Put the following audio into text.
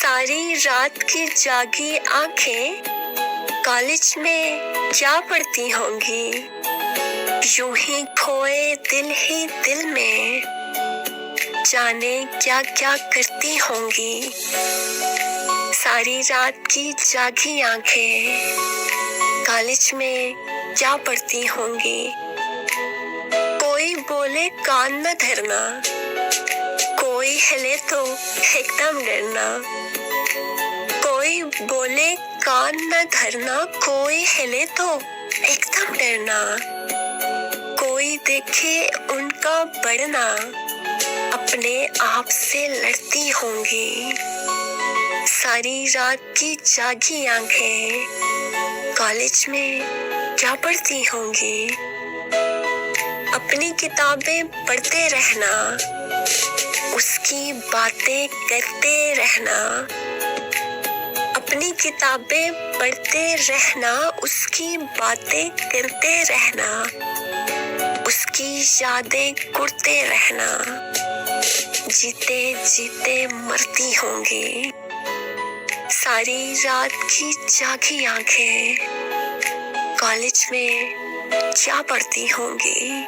सारी रात की जागी आंखें कॉलेज में क्या पढ़ती होंगी। यूं ही खोए दिल ही दिल में जाने क्या क्या करती होंगी। सारी रात की जागी आंखें कॉलेज में क्या पढ़ती होंगी। कोई बोले कान न धरना, कोई हिले तो एकदम डरना। कोई बोले कान न धरना, कोई हिले तो एकदम डरना। कोई देखे उनका बढ़ना, अपने आप से लड़ती होंगी। सारी रात की जागी आंखें कॉलेज में क्या पढ़ती होंगी। अपनी किताबें पढ़ते रहना, उसकी बातें करते रहना। अपनी किताबें पढ़ते रहना, उसकी बातें करते रहना। उसकी यादें कुढ़ते रहना, जीते जीते मरती होंगी। सारी रात की जागी आंखें कॉलेज में क्या पढ़ती होंगी।